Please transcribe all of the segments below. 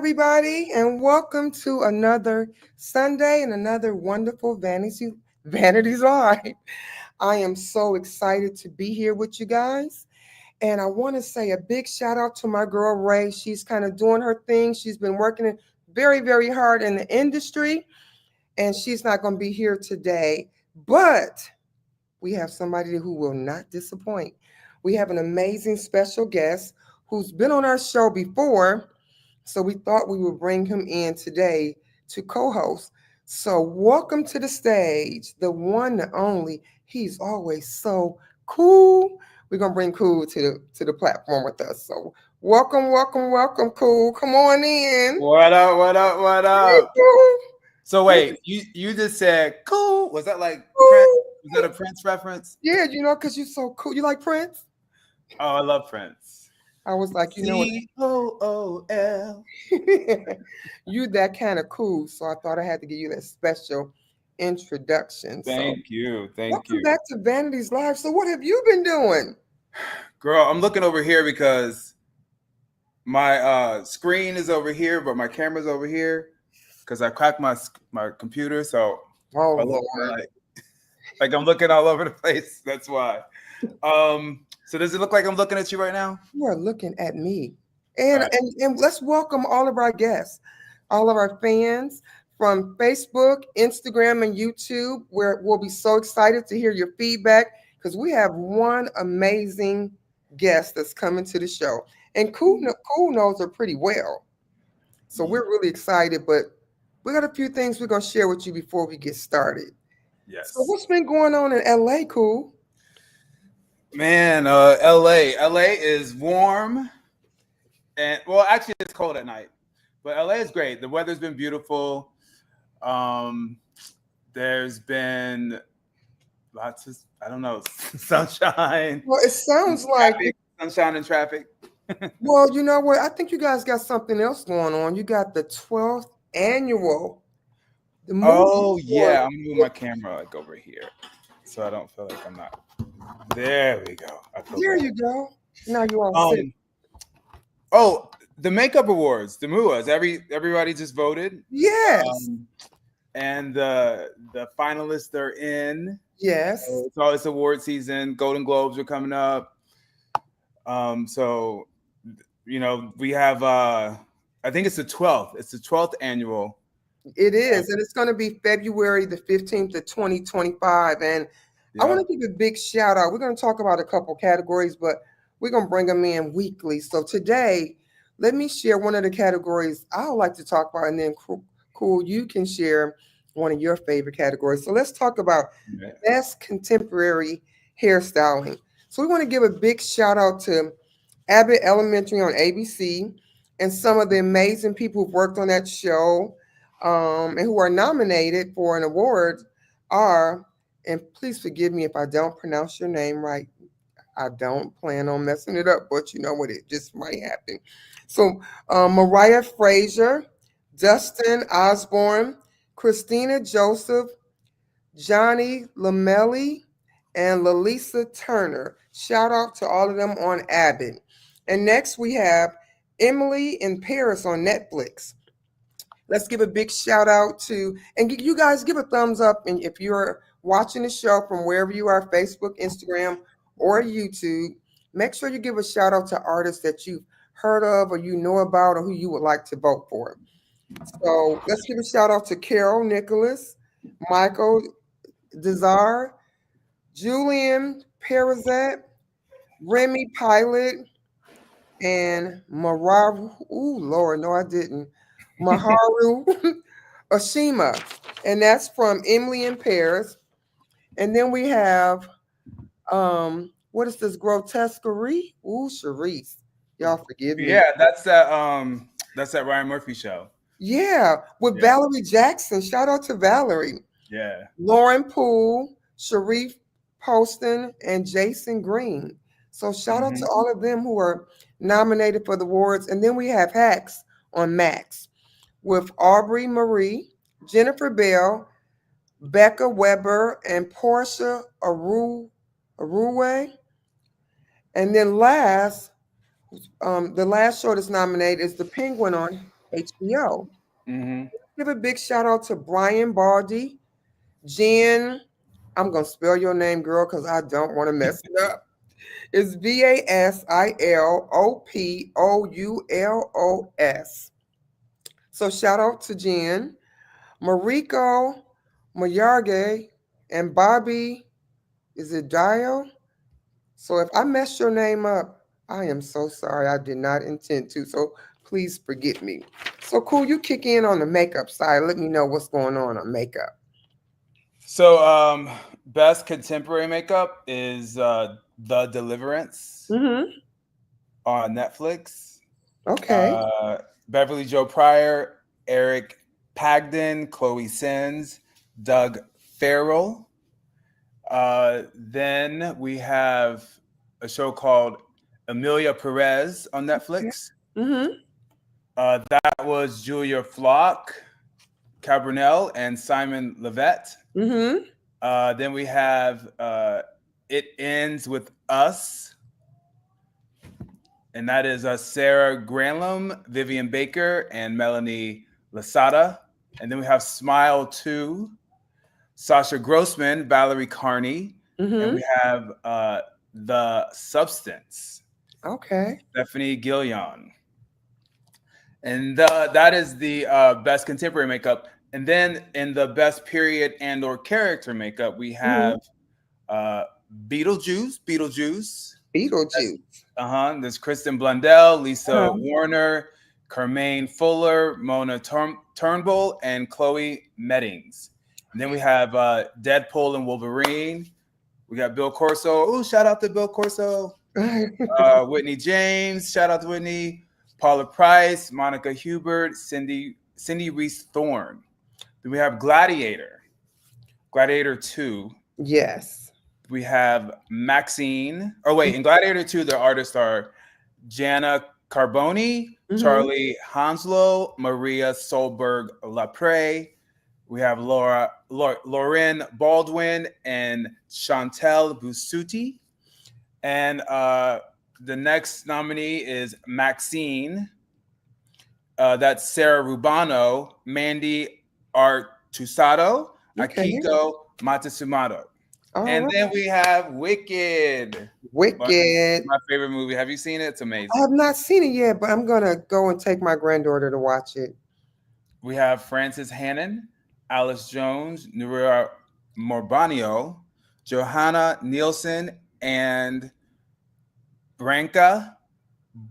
everybody, and welcome to another Sunday and another wonderful Vanities Live. I am so excited to be here with you guys. And I want to say a big shout out to my girl Ray. She's kind of doing her thing. She's been working very, very hard in the industry, and she's not going to be here today. But we have somebody who will not disappoint. We have an amazing special guest who's been on our show before, so we thought we would bring him in today to co-host. So welcome to the stage, the one, the only. He's always so cool. We're gonna bring Cool to the platform with us. So welcome, welcome, welcome, Cool. Come on in. What up? What up? What Hey, up? Cool. So wait, you just said cool. Was that like Prince? Cool. Was that a Prince reference? Yeah, because you're so cool. You like Prince? Oh, I love Prince. I was like, COOL. you that kind of cool. So I thought I had to give you that special introduction. So Thank you. Thank welcome you. back to Vanity's Live. So what have you been doing? Girl, I'm looking over here because my screen is over here, but my camera's over here because I cracked my computer. So Oh I look Lord. like I'm looking all over the place. That's why. So does it look like I'm looking at you right now? You are looking at me. All And, right. and let's welcome all of our guests, all of our fans from Facebook, Instagram, and YouTube, where we'll be so excited to hear your feedback because we have one amazing guest that's coming to the show. And Cool knows her pretty well. So we're really excited, but we got a few things we're going to share with you before we get started. So Yes. what's been going on in LA, Cool? Man, LA is warm, and well, actually, it's cold at night, but LA is great. The weather's been beautiful. Um, there's been lots of, I don't know, sunshine, Well, it sounds like, traffic, sunshine and traffic. well, you know what? I think you guys got something else going on. You got the 12th annual, the movie Oh award. yeah, I'm gonna move my camera like over here, so I don't feel like I'm not. There we go. I feel There better. you go. Now you all sit. Um. Oh, the makeup awards, the MUAs. Everybody just voted. Yes. And the finalists are in. Yes. It's award season. Golden Globes are coming up. So we have I think it's the 12th. It's the 12th annual. It is. And it's going to be February the 15th of 2025. And I want to give a big shout out. We're going to talk about a couple categories, but we're going to bring them in weekly. So today, let me share one of the categories I would like to talk about. And then, Cool, you can share one of your favorite categories. So let's talk about best contemporary hairstyling. So we want to give a big shout out to Abbott Elementary on ABC and some of the amazing people who've worked on that show and who are nominated for an award are, and please forgive me if I don't pronounce your name right. I don't plan on messing it up, but you know what? It just might happen. So, Mariah Frazier, Dustin Osborne, Christina Joseph, Johnny Lamelli, and Lalisa Turner. Shout out to all of them on Abbott. And next we have Emily in Paris on Netflix. Let's give a big shout out to, and you guys give a thumbs up. And if you're watching the show from wherever you are, Facebook, Instagram, or YouTube, make sure you give a shout out to artists that you've heard of or you know about or who you would like to vote for. So let's give a shout out to Carol Nicholas, Michael Desire, Julian Perizet, Remy Pilot, and Mararu. Ooh, Lord, no, I didn't. Maharu Oshima, and that's from Emily in Paris. And then we have what is this grotesquerie? Ooh, Charisse. Y'all forgive me. Yeah, that's that Ryan Murphy show. Yeah, with Yeah. Valerie Jackson. Shout out to Valerie. Yeah. Lauren Poole, Sharif Poston, and Jason Green. So shout out to all of them who are nominated for the awards. And then we have Hacks on Max with Aubrey Marie, Jennifer Bell, Becca Weber, and Portia Aruwe. And then the last short that's nominated is The Penguin on HBO. Mm-hmm. Give a big shout out to Brian Baldy, Jen. I'm gonna spell your name, girl, because I don't want to mess it up. It's VASILOPOULOS. So shout out to Jen, Mariko, Mayarge, and Bobby. Is it Dio? So if I messed your name up, I am so sorry. I did not intend to. So please forgive me. So cool, you kick in on the makeup side. Let me know what's going on makeup. So, best contemporary makeup is The Deliverance Mm-hmm. on Netflix. Okay. Uh, Beverly Joe Pryor, Eric Pagden, Chloe Sins, Doug Farrell. Then we have a show called Amelia Perez on Netflix. Mm-hmm. That was Julia Flock, Cabrinel, and Simon Levette. Mm-hmm. Then we have It Ends With Us, and that is Sarah Granlum, Vivian Baker, and Melanie Lasada. And then we have Smile 2, Sasha Grossman, Valerie Carney, and Mm-hmm. we have The Substance, Okay. Stephanie Gillion. And that is the best contemporary makeup. And then in the best period and or character makeup, we Mm-hmm. have Beetlejuice. Beetlejuice. There's Kristen Blundell, Lisa Uh-huh. Warner, Carmaine Fuller, Mona Turnbull, and Chloe Meddings. And then we have Deadpool and Wolverine. We got Bill Corso. Oh, shout out to Bill Corso. Whitney James. Shout out to Whitney. Paula Price, Monica Hubert, Cindy Reese Thorne. Then we have Gladiator 2. Yes. We have Maxine. Oh, wait, in Gladiator 2, the artists are Jana Carboni, Mm-hmm. Charlie Hanslow, Maria Solberg Lapre. We have Lauren Baldwin and Chantel Busuti. And the next nominee is Maxine. That's Sarah Rubano, Mandy Artusado, Okay. Akiko Matsumoto. All And right. then we have Wicked. Wicked. My favorite movie. Have you seen it? It's amazing. I have not seen it yet, but I'm gonna go and take my granddaughter to watch it. We have Frances Hannon, Alice Jones, Nura Morbanio, Johanna Nielsen, and Branka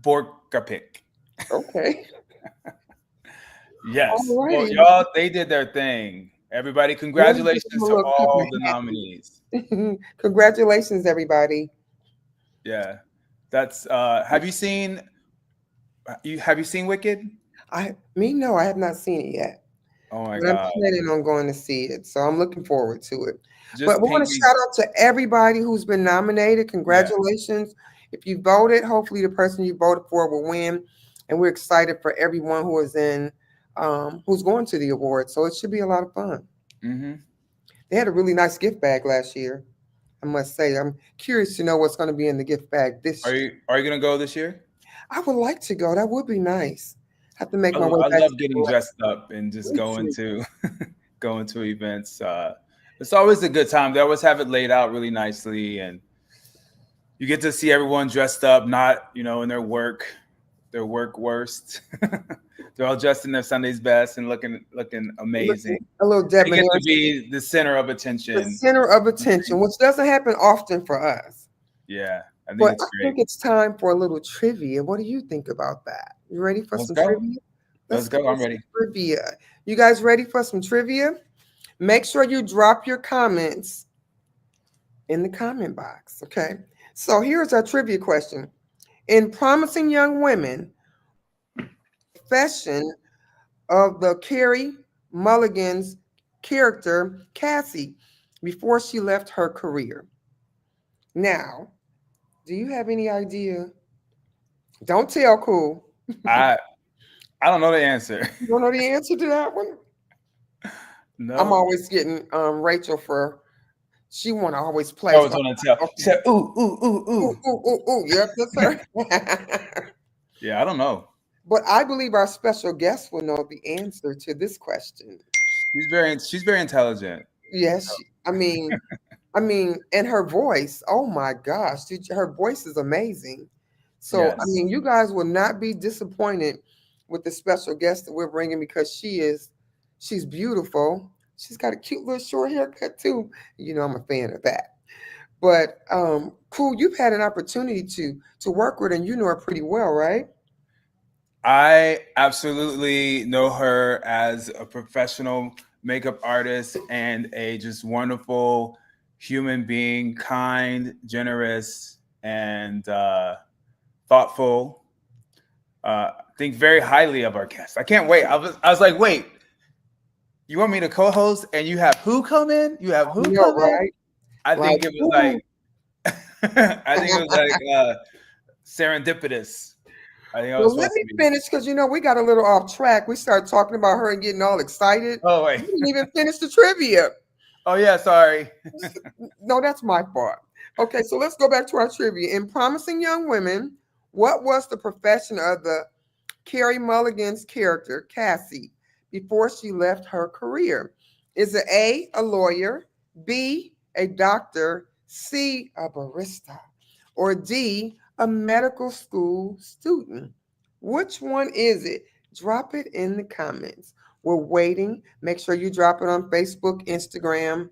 Borkapik. Okay. Yes. All Well, righty. y'all, they did their thing. Everybody, congratulations to all the nominees. Congratulations, everybody. Yeah. That's have you seen Wicked? No, I have not seen it yet. Oh my But I'm God. planning on going to see it. So I'm looking forward to it. Just But we want to ping me. shout out to everybody who's been nominated. Congratulations. If you voted, hopefully the person you voted for will win. And we're excited for everyone who is who's going to the award. So it should be a lot of fun. Mm-hmm. They had a really nice gift bag last year. I must say, I'm curious to know what's going to be in the gift bag this year. Are you gonna go this year? I would like to go. That would be nice. Have to make I my way back. love getting dressed up and just going to events. It's always a good time. They always have it laid out really nicely, and you get to see everyone dressed up, not in their work worst. They're all dressed in their Sunday's best and looking amazing. A little They debonair. get to be the center of attention. The center of attention, which doesn't happen often for us. Yeah, I think But it's I great. think it's time for a little trivia. What do you think about that? You ready for some trivia? Let's go. I'm ready. Trivia. You guys ready for some trivia? Make sure you drop your comments in the comment box, okay? So here's our trivia question. In Promising Young Women, profession of the Carey Mulligan's character, Cassie, before she left her career. Now, do you have any idea? Don't tell, cool. I don't know the answer. You don't know the answer to that one? No. I'm always getting Rachel for, she want to always play. I always want to tell. She said, ooh, ooh, ooh, ooh. Ooh. Yep, that's her. Yeah, I don't know. But I believe our special guest will know the answer to this question. She's very intelligent. Yes, and her voice, oh my gosh, her voice is amazing. So, Yes. you guys will not be disappointed with the special guest that we're bringing because she's beautiful. She's got a cute little short haircut too. I'm a fan of that. But cool, you've had an opportunity to work with her and you know her pretty well, right? I absolutely know her as a professional makeup artist and a just wonderful human being, kind, generous, and thoughtful. Think very highly of our guest. I can't wait. I was like, wait, you want me to co-host and you have who come in? You have who No, come in? right? I Like, think it was ooh. like I think it was like serendipitous. I think I was Well, let supposed me to be. finish because we got a little off track. We started talking about her and getting all excited. Oh We wait. didn't even finish the trivia. Oh yeah, sorry. No, that's my fault. Okay, so let's go back to our trivia. In Promising Young Women, what was the profession of the Carrie Mulligan's character, Cassie, before she left her career? Is it A, a lawyer, B, a doctor, C, a barista, or D, a medical school student? Which one is it? Drop it in the comments. We're waiting. Make sure you drop it on Facebook, Instagram,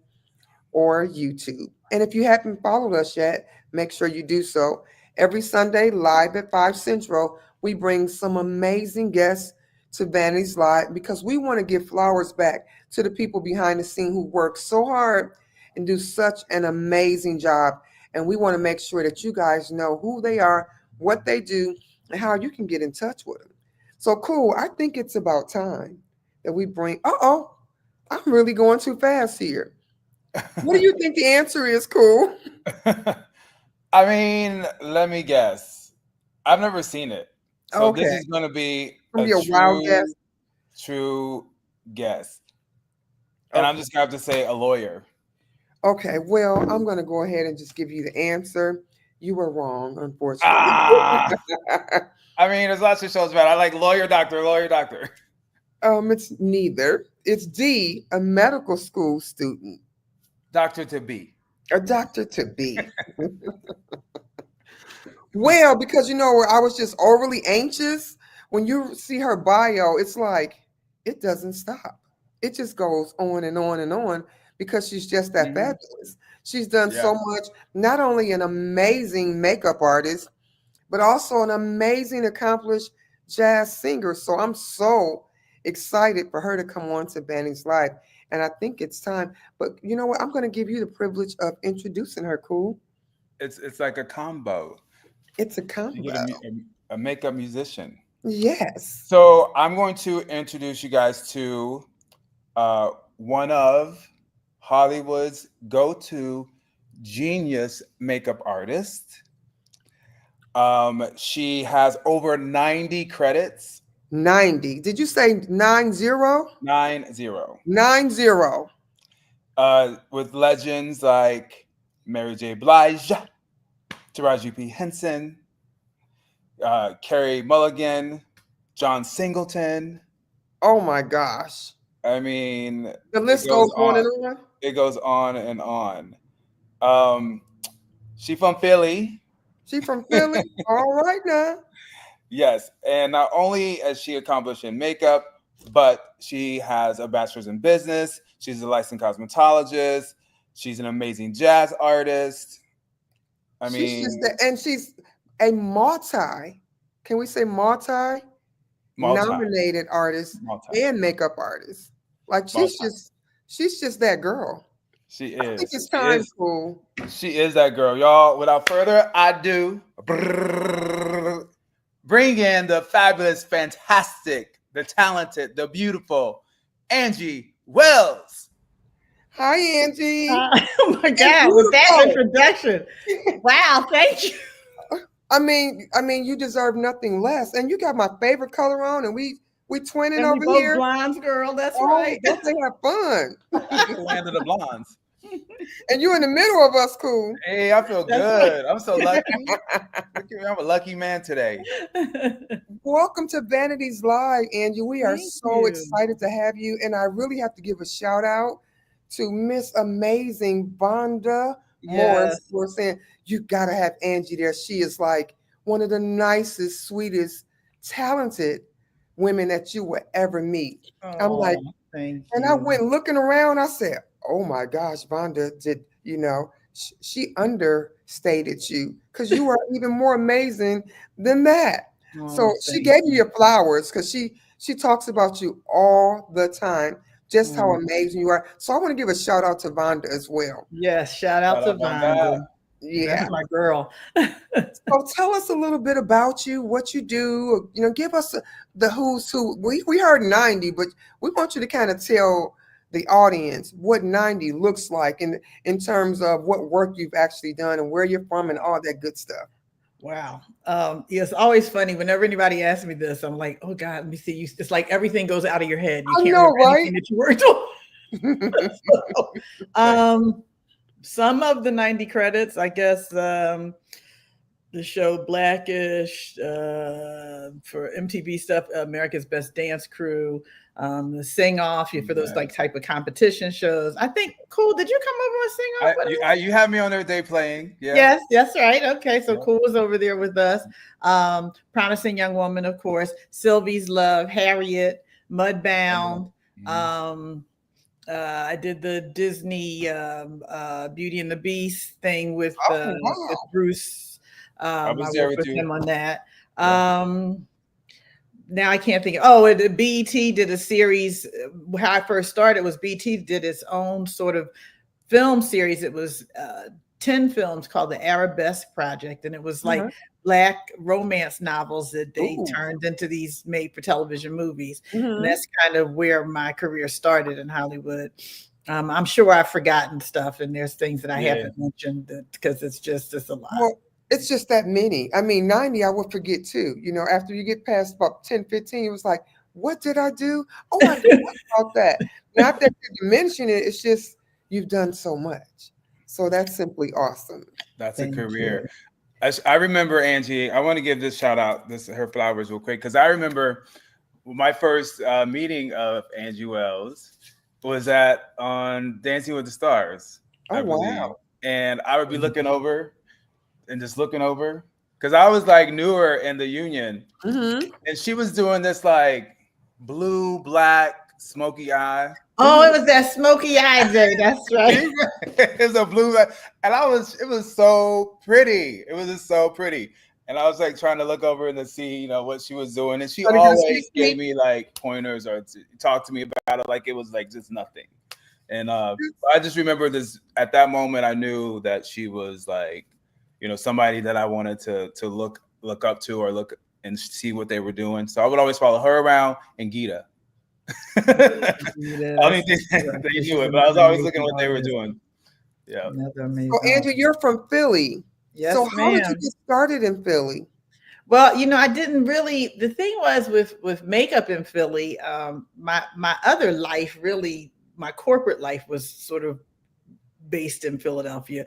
or YouTube. And if you haven't followed us yet, make sure you do so. Every Sunday, live at 5 Central, we bring some amazing guests to Vanity's Live because we want to give flowers back to the people behind the scene who work so hard and do such an amazing job. And we want to make sure that you guys know who they are, what they do, and how you can get in touch with them. So cool. I think it's about time that we bring. I'm really going too fast here. What do you think the answer is, cool? I mean, let me guess. I've never seen it. So this Okay. is going to be Gonna a be a wild guess. true guess. And I'm Okay. just going to have to say a lawyer. Okay. Well, I'm gonna go ahead and just give you the answer. You were wrong, unfortunately. Ah, I mean, there's lots of shows about it. I like lawyer, doctor, lawyer, doctor. It's neither. It's D, a medical school student, Doctor to be. a doctor to be. Well, because I was just overly anxious. When you see her bio, it's like it doesn't stop. It just goes on and on and on because she's just that Hmm. fabulous. She's done so Yes. much, not only an amazing makeup artist, but also an amazing, accomplished jazz singer. So I'm so excited for her to come on to Banny's Life. And I think it's time. But you know what? I'm going to give you the privilege of introducing her, cool. It's like a combo. It's a You get combo. a makeup musician. Yes. So I'm going to introduce you guys to one of Hollywood's go-to genius makeup artists. She has over 90 credits. 90. Did you say 90? 90. 90. With legends like Mary J. Blige, Taraji P. Henson, Carrie Mulligan, John Singleton. Oh my gosh. I mean, The it list goes goes on on. and on. It goes on and on. She from Philly. She from Philly. All right now. Yes, and not only has she accomplished in makeup, but she has a bachelor's in business. She's a licensed cosmetologist. She's an amazing jazz artist. I She's just mean, that, and she's a multi, can we say multi multi, nominated artist multi, and makeup artist. Like multi. she's just that girl. She I think is. it's She time, is. cool. She is that girl, y'all. Without further ado, bring in the fabulous, fantastic, the talented, the beautiful Angie Wells. Hi, Angie. Oh my And God, with that beautiful. introduction. Wow, thank you. You deserve nothing less. And you got my favorite color on, and we twinning And we over both here. blondes, girl. That's Oh, right. don't they have fun? The land of the blondes. And you in the middle of us, cool. Hey, I feel good. I'm so lucky. I'm a lucky man today. Welcome to Vanities Live, Angie. We are Thank so you. excited to have you. And I really have to give a shout out to Miss Amazing Vonda Morris Yes. for saying, you got to have Angie there. She is like one of the nicest, sweetest, talented women that you will ever meet. I'm like, Oh, thank and I you. went looking around. I said, oh my gosh, Vonda did, she understated you because you are even more amazing than that. So Oh, she thank gave you you. your flowers because she talks about you all the time, just how Oh, amazing you are. So I want to give a shout out to Vonda as well. yes. Shout out Shout to out on that. Vonda. Yeah. That's my girl. So tell us a little bit about you, what you do. Give us the who's who. We heard 90, but we want you to kind of tell the audience what 90 looks like in terms of what work you've actually done and where you're from and all that good stuff. Wow. Yeah, it's always funny whenever anybody asks me this. I'm like, oh God, let me see you. It's like everything goes out of your head. You I can't know, remember right? anything that you worked on. So, some of the 90 credits, I guess, the show Blackish, for MTV stuff, America's Best Dance Crew, the Sing Off for those like type of competition shows. I think, cool. Did you come over and sing off with us? You have me on there day playing. Yeah. Yes, that's right. Okay, so Yeah. Cool was over there with us. Promising Young Woman, of course. Sylvie's Love, Harriet, Mudbound. I did the Disney Beauty and the Beast thing with Oh, wow. Bruce. I was I there worked with with you. him on that. Yeah. Now I can't think. Oh, the BET did a series. How I first started was BET did its own sort of film series. It was 10 films called the Arabesque Project, and it was like Black romance novels that they turned into these made for television movies. And that's kind of where my career started in Hollywood. I'm sure I've forgotten stuff, and there's things that I haven't mentioned because it's a lot. Well, it's just that many. I mean, 90, I would forget too. After you get past about 10, 15, it was like, what did I do? Oh, I forgot about that. Not that you mention it, it's just you've done so much. So that's simply awesome. That's Thank a career. I remember, Angie, I want to give this shout out, her flowers real quick, because I remember my first meeting of Angie Wells was on Dancing with the Stars, I believe. Wow. And I would be looking over because I was like newer in the union. And she was doing this like blue, black, smoky eye. Oh, it was that smoky eye day. That's right. It was a blue, and it was so pretty. It was just so pretty. And I was like trying to look over and to see, what she was doing. And she always gave me like pointers or talk to me about it like it was like just nothing. And I just remember this at that moment. I knew that she was like, somebody that I wanted to look up to or look and see what they were doing. So I would always follow her around and Gita. I don't think they knew it, but I was always looking at what they were doing. Yeah. So, Andrew, you're from Philly. Yes, so how did you get started in Philly? Well, I didn't really. The thing was with makeup in Philly, my other life, really, my corporate life was sort of based in Philadelphia.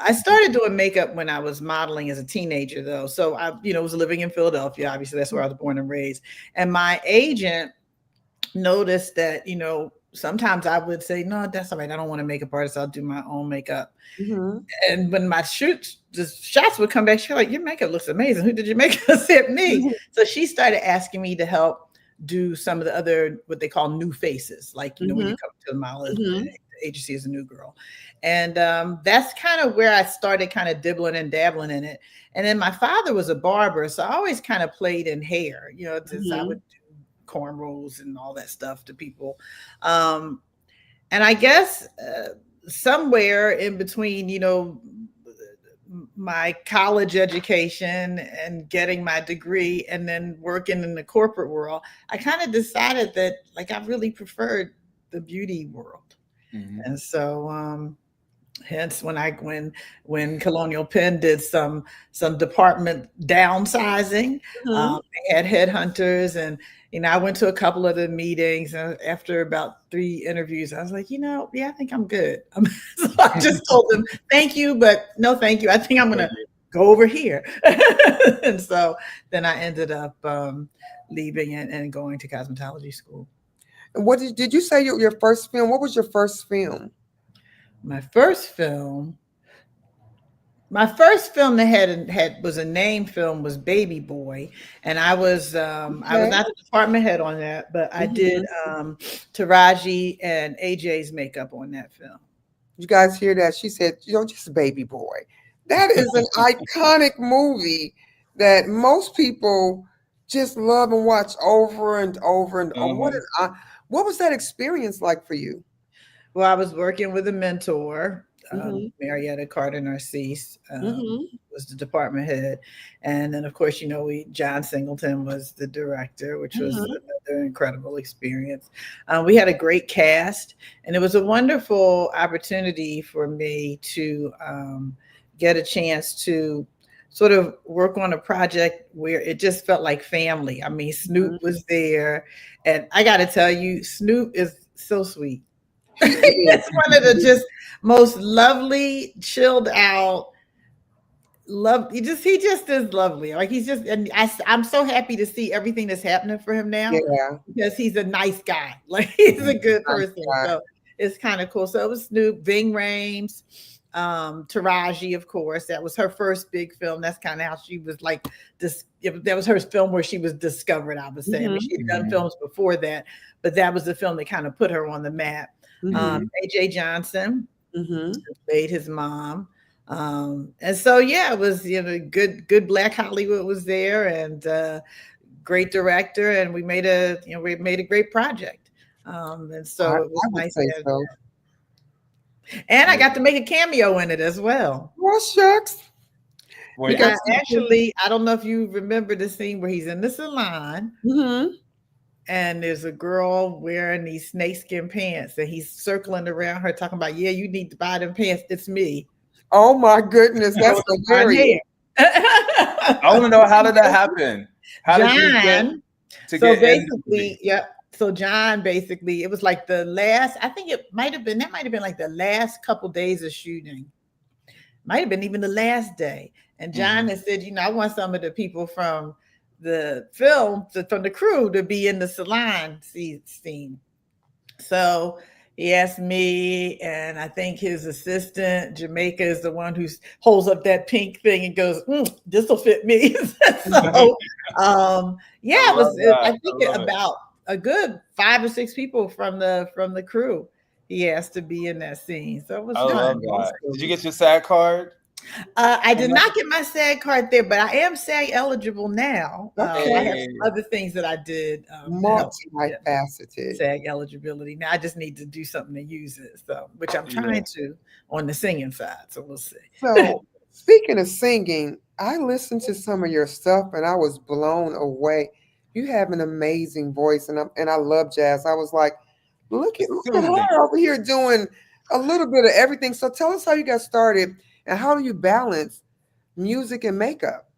I started doing makeup when I was modeling as a teenager, though. So I, was living in Philadelphia. Obviously, that's where I was born and raised. And my agent noticed that, sometimes I would say, no, that's all right. I don't want a makeup artist. I'll do my own makeup. And when my the shots would come back, she's like, your makeup looks amazing. Who did your makeup? Said me. So she started asking me to help do some of the other, what they call new faces. Like, when you come to the model agency as a new girl. And that's kind of where I started kind of dibbling and dabbling in it. And then my father was a barber. So I always kind of played in hair, I would do cornrows and all that stuff to people. And I guess somewhere in between, my college education and getting my degree and then working in the corporate world, I kind of decided that like I really preferred the beauty world. And so Hence, when Colonial Penn did some department downsizing, Mhm. they had headhunters, and I went to a couple of the meetings. And after about 3 interviews, I was like, yeah, I think I'm good. So I just told them thank you, but no, thank you. I think I'm gonna go over here. And so then I ended up leaving and going to cosmetology school. And what did you say your first film? What was your first film? My first film My first film that was a name film was Baby Boy, and I was Okay. not the department head on that, but I did Mhm. Taraji and AJ's makeup on that film. You guys hear that? She said, just Baby Boy. That is an iconic movie that most people just love and watch over and over and over. Mhm. What was that experience like for you? Well, I was working with a mentor, Mm-hmm. Marietta Carter Narcisse, Mm-hmm. was the department head, and then of course, John Singleton was the director, which was Mm-hmm. another incredible experience. We had a great cast, and it was a wonderful opportunity for me to get a chance to sort of work on a project where it just felt like family. I mean, Snoop was there, and I got to tell you, Snoop is so sweet. He is. It's one of the just most lovely, chilled out, love. He just is lovely. Like he's just, and I'm so happy to see everything that's happening for him now Yeah. because he's a nice guy. Like he's a good Nice person. guy. So it's kind of cool. So it was Snoop, Ving Rhames, Taraji, of course. That was her first big film. That's kind of how she was like this. That was her film where she was discovered, I would say. I mean, Mm-hmm. she had done films before that, but that was the film that kind of put her on the map. Mm-hmm. AJ Johnson Mm-hmm. played his mom. And so yeah, it was good Black Hollywood was there, and great director, and we made a great project. And I, so it was I would nice say to have so. that. And I got to make a cameo in it as well. Well, shucks. You Wait, got I don't know if you remember the scene where he's in the salon Mm-hmm. and there's a girl wearing these snakeskin pants and he's circling around her talking about, yeah, you need to buy them pants. It's me. Oh my goodness, that's On hilarious. hair. I want to know, how did that happen? How did you get John. to So get in the movie? basically, yep. So John basically, it was like the last, I think it might have been, that might have been like the last couple days of shooting. Might have been even the last day. And John had said, I want some of the people from the film, from the crew to be in the salon scene. So he asked me, and I think his assistant, Jamaica, is the one who holds up that pink thing and goes, this will fit me. So, yeah, I love that. I think I love it. about a good 5 or 6 people from the crew he asked to be in that scene. So it was I love fun. that. Did you get your SAG card? I did not get my SAG card there, but I am SAG eligible now. I have Okay. some other things that I did to help get Multifaceted. SAG eligibility. Now I just need to do something to use it, so which I'm trying to on the singing side. So we'll see. So, speaking of singing, I listened to some of your stuff and I was blown away. You have an amazing voice, and I love jazz. I was like, look at her over here doing a little bit of everything. So tell us how you got started and how do you balance music and makeup?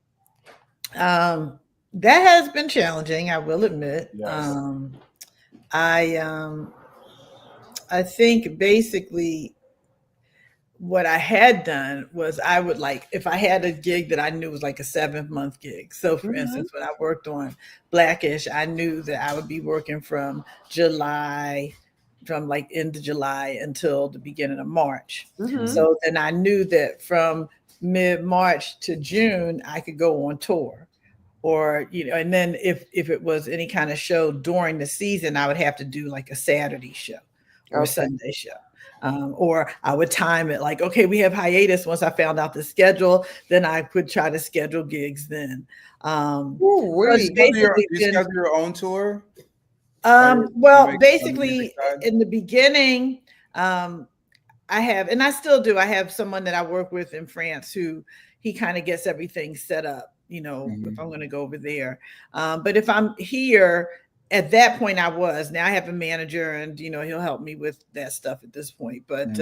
That has been challenging, I will admit. Yes. I think basically what I had done was I would like, if I had a gig that I knew was like a 7-month gig. So for instance, when I worked on Blackish, I knew that I would be working from like end of July until the beginning of March. Mhm. So then I knew that from mid-March to June, I could go on tour. Or, and then if it was any kind of show during the season, I would have to do like a Saturday show or a Sunday show. Or I would time it like, okay, we have hiatus. Once I found out the schedule, then I would try to schedule gigs then. Ooh-wee. You schedule your own tour? Well, basically in the beginning, I have, and I still do, I have someone that I work with in France who he kind of gets everything set up, if I'm going to go over there. But if I'm here at that point I was. Now I have a manager, and he'll help me with that stuff at this point. But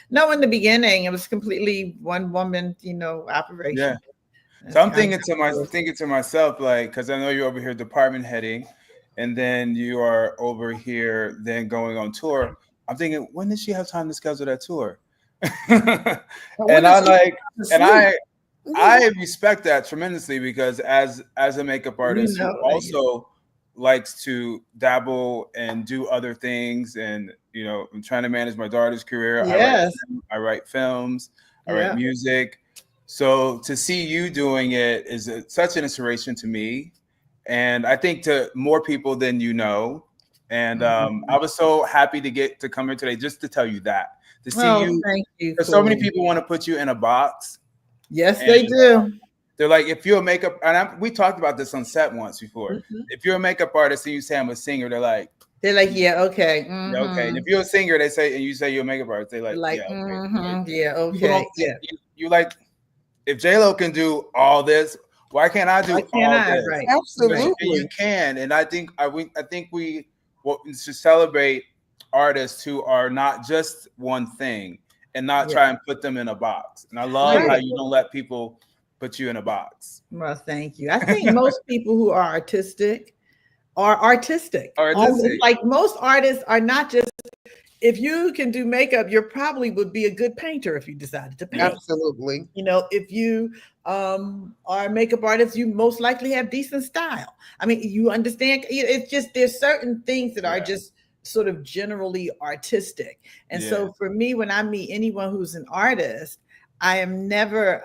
no, in the beginning it was completely one woman, operation. Yeah. That's So I'm kind of thinking to myself, like, because I know you're over here department heading, and then you are over here then going on tour. I'm thinking, when did she have time to schedule that tour? And I respect that tremendously, because as a makeup artist who also likes to dabble and do other things, and I'm trying to manage my daughter's career. Yes. I write films, I write music. So to see you doing it is such an inspiration to me, and I think to more people than you know. And I was so happy to get to come here today just to tell you that, to see you. Thank you. Because so many people want to put you in a box. Yes, they do. They're like, if you're a makeup, and we talked about this on set once before. If you're a makeup artist and you say I'm a singer, they're like, yeah, okay. Yeah, okay. And if you're a singer, they say, and you say you're a makeup artist, they like, yeah, okay. You like, if J-Lo can do all this, why can't I do all this? Right. Absolutely. And you can. And I think we should celebrate artists who are not just one thing, and not try and put them in a box. And I love how you don't let people put you in a box. Well, thank you. I think most people who are artistic are artistic. Like most artists are not just, if you can do makeup, you probably would be a good painter if you decided to paint. Absolutely. If you are a makeup artist, you most likely have decent style. I mean, you understand, it's just, there's certain things that are just sort of generally artistic. And so for me, when I meet anyone who's an artist, I'm never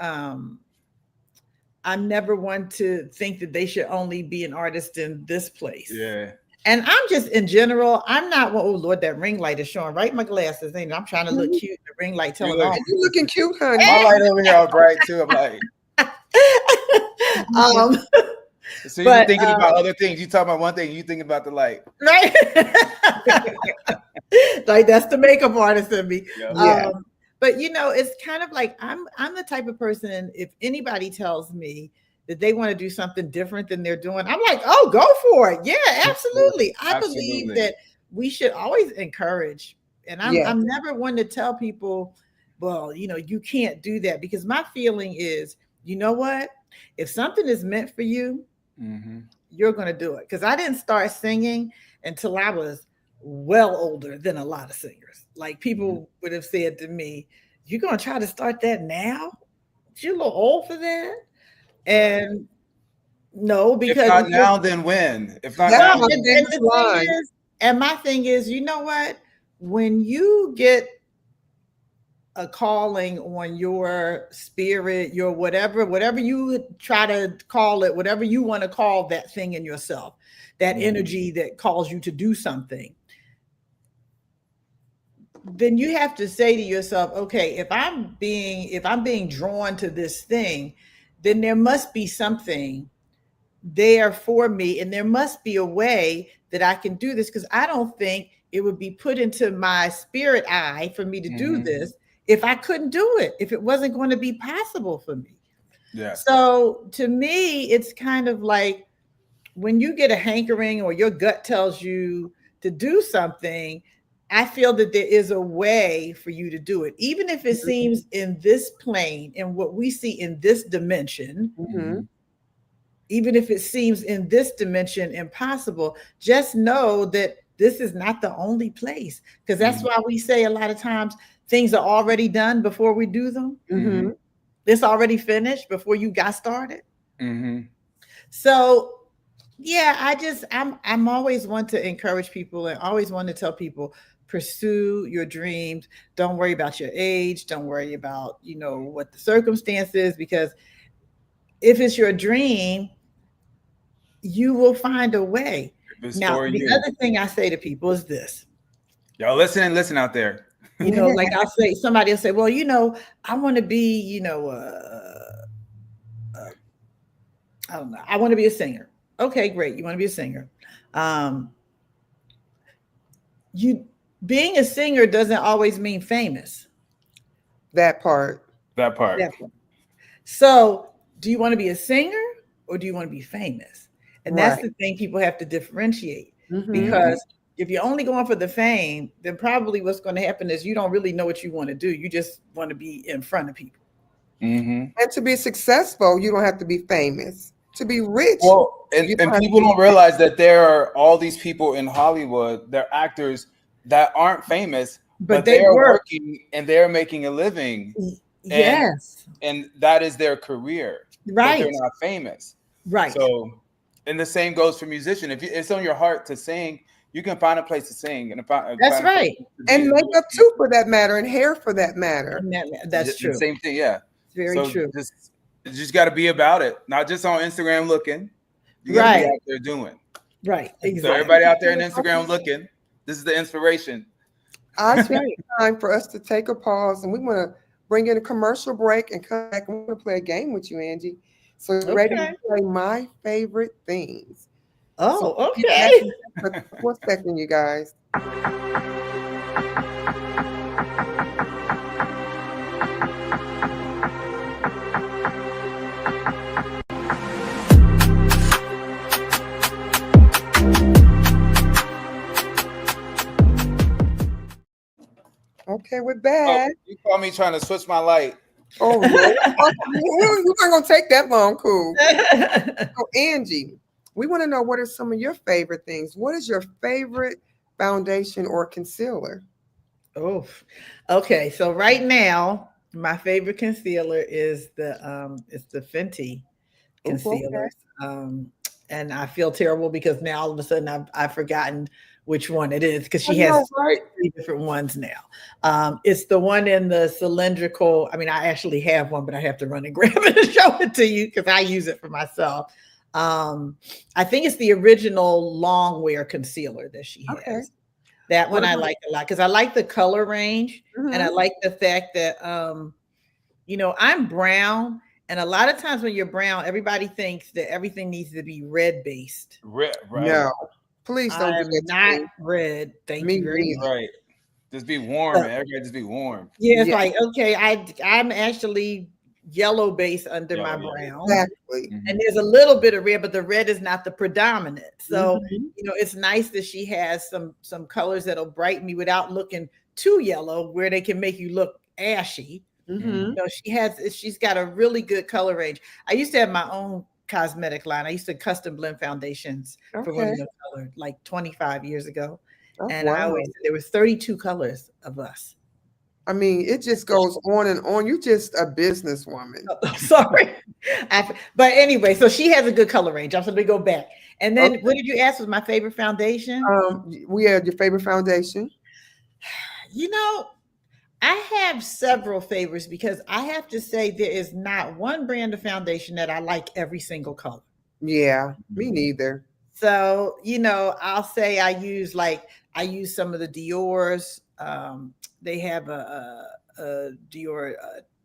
one to think that they should only be an artist in this place. Yeah. And I'm just, in general, I'm not one. Oh Lord, that ring light is showing right in my glasses. Ain't it? I'm trying to look cute. The ring light telling all. You're looking cute, honey. My light over here all bright too. I'm like, so you're thinking about other things. You talking about one thing, you thinking about the light. Right. Like, that's the makeup artist in me. Yeah. But it's kind of like, I'm the type of person, if anybody tells me that they want to do something different than they're doing, I'm like, oh, go for it. Yeah, absolutely. I believe that we should always encourage. And I'm never one to tell people, well, you can't do that, because my feeling is, you know what? If something is meant for you, you're going to do it. Because I didn't start singing until I was well older than a lot of singers. Like, people would have said to me, you're going to try to start that now? You're a little old for that. And no, because if not now, then when? If not now, now, and my thing is, you know what? When you get a calling on your spirit, your whatever you try to call it, whatever you want to call that thing in yourself, that energy that calls you to do something, then you have to say to yourself, okay, if I'm being drawn to this thing, then there must be something there for me, and there must be a way that I can do this, because I don't think it would be put into my spirit eye for me to do this if I couldn't do it, if it wasn't going to be possible for me. Yeah. So to me, it's kind of like, when you get a hankering or your gut tells you to do something, I feel that there is a way for you to do it, even if it seems in this plane, in what we see in this dimension, even if it seems in this dimension impossible. Just know that this is not the only place, because that's why we say a lot of times things are already done before we do them. It's already finished before you got started. So yeah, I'm always one to encourage people, and always want to tell people, pursue your dreams. Don't worry about your age. Don't worry about, what the circumstance is, because if it's your dream, you will find a way. Now, the other thing I say to people is this. Y'all listen out there. Like somebody will say, well, I want to be, I don't know, I want to be a singer. Okay, great. You want to be a singer. Being a singer doesn't always mean famous. That part. So do you want to be a singer, or do you want to be famous? And that's the thing people have to differentiate. because if you're only going for the fame, then probably what's going to happen is you don't really know what you want to do. You just want to be in front of people. And to be successful, you don't have to be famous. To be rich, well, and people don't realize that there are all these people in Hollywood, they're actors that aren't famous, but they are working and they're making a living. Yes. And that is their career. Right. But they're not famous. Right. So, and the same goes for musician. If it's on your heart to sing, you can find a place to sing. That's right. And makeup too, for that matter, and hair for that matter. That's true. The same thing, yeah. It's very true. Just got to be about it, not just on Instagram looking. You got to be out there doing. Right. Exactly. So everybody out there on Instagram looking, this is the inspiration. I think it's time for us to take a pause, and we want to bring in a commercial break and come back. And we're going to play a game with you, Angie. So you're ready to play My Favorite Things. Oh, okay. One second, you guys. Okay, we're back. Oh, you call me trying to switch my light. Oh, really? We're not going to take that long, cool. So, Angie, we want to know, what are some of your favorite things? What is your favorite foundation or concealer? Oh, okay. So right now, my favorite concealer is the Fenty concealer. Okay. And I feel terrible because now all of a sudden I've forgotten which one it is, because she has 3 different ones now. It's the one in the cylindrical. I mean, I actually have one, but I have to run and grab it and show it to you because I use it for myself. I think it's the original long wear concealer that she has. Okay. That one I like a lot because I like the color range, and I like the fact that I'm brown, and a lot of times when you're brown, everybody thinks that everything needs to be red based. Red, right? No, please don't do that. Not red. Thank you very much. Right. Just be warm, and everybody just be warm. Yeah, it's like, okay, I'm actually yellow base under my brown. Exactly. And there's a little bit of red, but the red is not the predominant. So, it's nice that she has some colors that'll brighten me without looking too yellow, where they can make you look ashy. She's got a really good color range. I used to have my own cosmetic line. I used to custom blend foundations for women of color like 25 years ago. I always said there were 32 colors of us. I mean, it just goes on and on. You're just a businesswoman. Sorry. But anyway, so she has a good color range. I'm going to go back. And then what did you ask was my favorite foundation? We had your favorite foundation. I have several favorites because I have to say there is not one brand of foundation that I like every single color. Yeah, me neither. So, I'll say I use some of the Dior's. They have a Dior,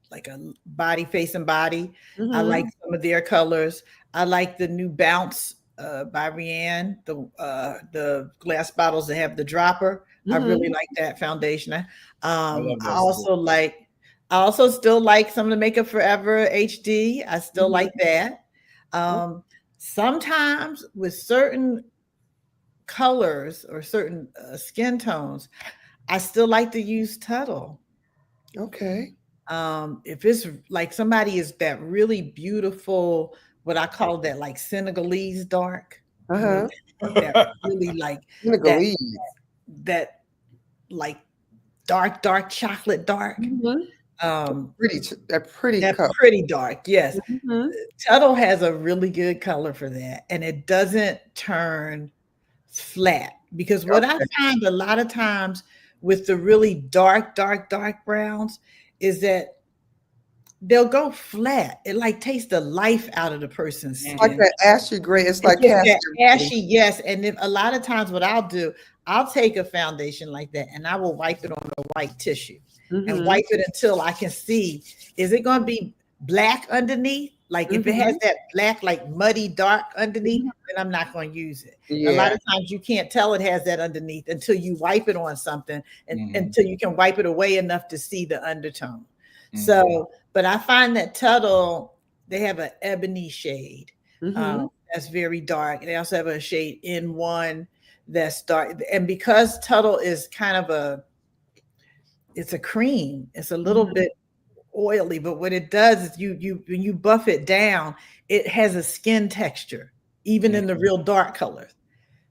like a body, face and body. I like some of their colors. I like the new Bounce by Rihanna, the glass bottles that have the dropper. I really like that foundation. I also still like some of the Makeup Forever HD. I still like that. Sometimes with certain colors or certain skin tones, I still like to use Tuttle. Okay. If it's like somebody is that really beautiful, what I call that like Senegalese dark. That really like Senegalese. That like dark chocolate dark. Pretty dark. Yes. Tuttle has a really good color for that, and it doesn't turn flat, because what I find a lot of times with the really dark browns is that they'll go flat. It like takes the life out of the person's skin. Like that ashy gray. It's like ashy, yes. And then a lot of times what I'll do, I'll take a foundation like that and I will wipe it on a white tissue and wipe it until I can see, is it going to be black underneath? Like if it has that black, like muddy dark underneath, then I'm not going to use it. A lot of times you can't tell it has that underneath until you wipe it on something, and until you can wipe it away enough to see the undertone. So, but I find that Tuttle, they have an ebony shade that's very dark. They also have a shade N1 that's dark. And because Tuttle is kind of it's a cream, it's a little bit oily, but what it does is you when you buff it down, it has a skin texture, even in the real dark colors.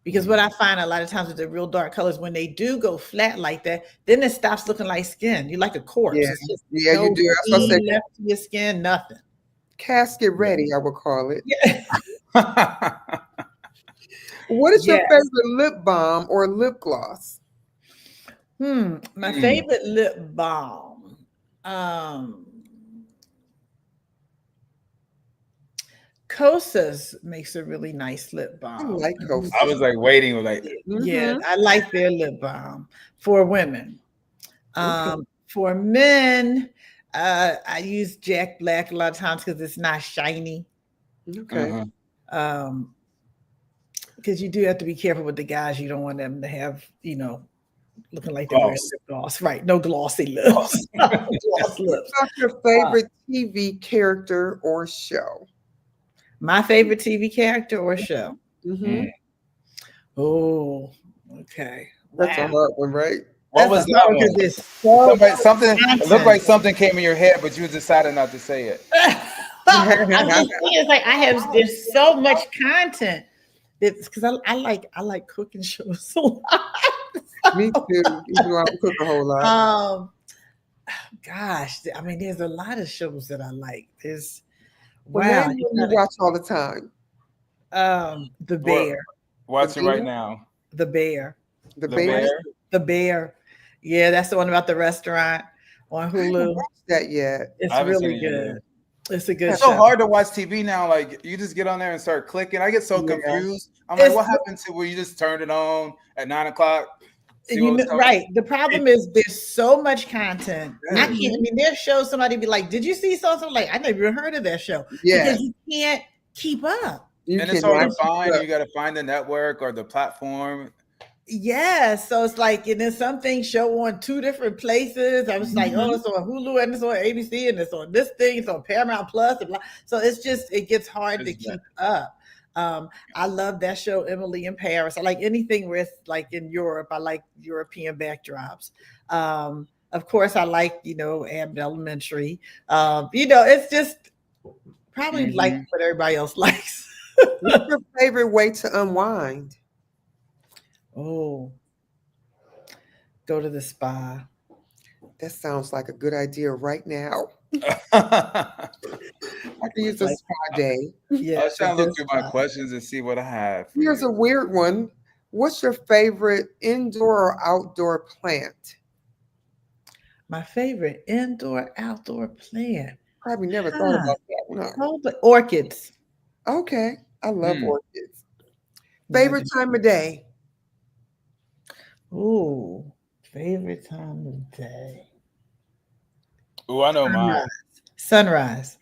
Because what I find a lot of times with the real dark colors, when they do go flat like that, then it stops looking like skin. You're like a corpse. Yeah, It's just yeah, no you do. That's what I said. skin left to your skin, nothing. Casket ready, I would call it. Yeah. What is your Yes. favorite lip balm or lip gloss? My favorite lip balm. Kosas makes a really nice lip I balm. like Kosas. I was like waiting, like Yeah, I like their lip balm for women. Okay. For men, I use Jack Black a lot of times because it's not shiny. Okay. Because you do have to be careful with the guys. You don't want them to have, looking like they're wearing lip gloss. Right. No glossy lips. Gloss lips. What's your favorite TV character or show? My favorite TV character or show? Oh, okay. That's a hard one, right? What was that one? Something it looked like something came in your head, but you decided not to say it. It's like there's so much content. It's because I like cooking shows a lot. Me too. Even though I don't cook a whole lot. Gosh, I mean, there's a lot of shows that I like. There's Wow, you watch all the time. The Bear. Watching right now. The Bear. The Bear. The Bear. Yeah, that's the one about the restaurant on Hulu. I haven't watched that yet. It's really good. It's a good It's show. so hard to watch TV now. Like you just get on there and start clicking. I get so confused. I'm like, what happened to where you just turned it on at 9 o'clock? Right. The problem is there's so much content. I mean, there's shows somebody be like, did you see something? Like, I never even heard of that show. Yeah. Because you can't keep up. And it's hard to find. You got to find the network or the platform. Yeah. So it's like, and then some things show on 2 different places. I was like, oh, it's on Hulu and it's on ABC and it's on this thing. It's on Paramount Plus. And blah. So it gets hard to keep up. I love that show, Emily in Paris. I like anything where it's like in Europe. I like European backdrops. Of course, I like, Abbott Elementary. It's just probably like what everybody else likes. What's your favorite way to unwind? Oh, go to the spa. That sounds like a good idea right now. I can use a spa day. Yeah, I was trying to look through my questions and see what I have. Here's a weird one. What's your favorite indoor or outdoor plant? My favorite indoor, outdoor plant. Probably never thought about that one. Huh? Orchids. Okay. I love orchids. Favorite time of day? Ooh, favorite time of day. Oh, I know mine. Sunrise.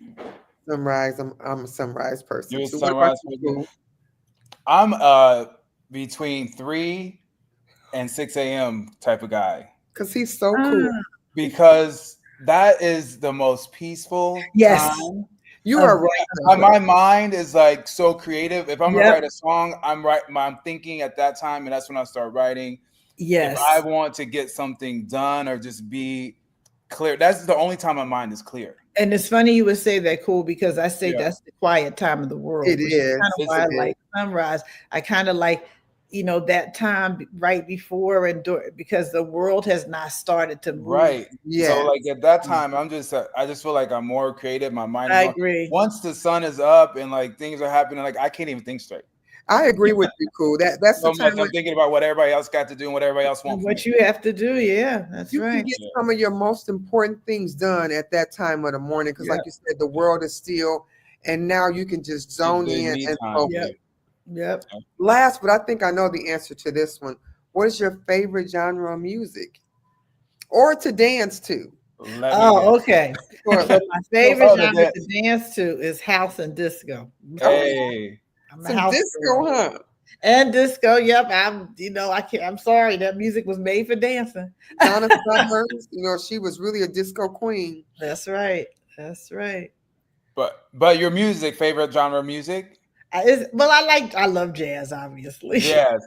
Sunrise. I'm a sunrise person. You're a sunrise person. I'm between 3 and 6 a.m. type of guy. Because he's so cool. Because that is the most peaceful time. You are right. My mind is like so creative. If I'm gonna write a song, I'm thinking at that time, and that's when I start writing. Yes. If I want to get something done or just be clear, that's the only time my mind is clear. And it's funny you would say that, cool, because I say that's the quiet time of the world. It is. Kind of why I like sunrise. I kind of like, that time right before and during, because the world has not started to move. Right. Yeah. So like at that time, I just feel like I'm more creative. My mind is agree. Once the sun is up and like things are happening, like I can't even think straight. I agree with you, cool. That's so the time I'm thinking about what everybody else got to do and what everybody else wants. What you have to do, that's you right. can get some of your most important things done at that time of the morning because, like you said, the world is still, and now you can just zone in and focus. Yep. Last, but I think I know the answer to this one. What is your favorite genre of music, or to dance to? Okay. My favorite genre to dance to is house and disco. Hey. Some disco, huh? And disco, yep. I'm sorry, that music was made for dancing. Donna Summers, she was really a disco queen. That's right. But your favorite genre of music? I love jazz, obviously. Yes.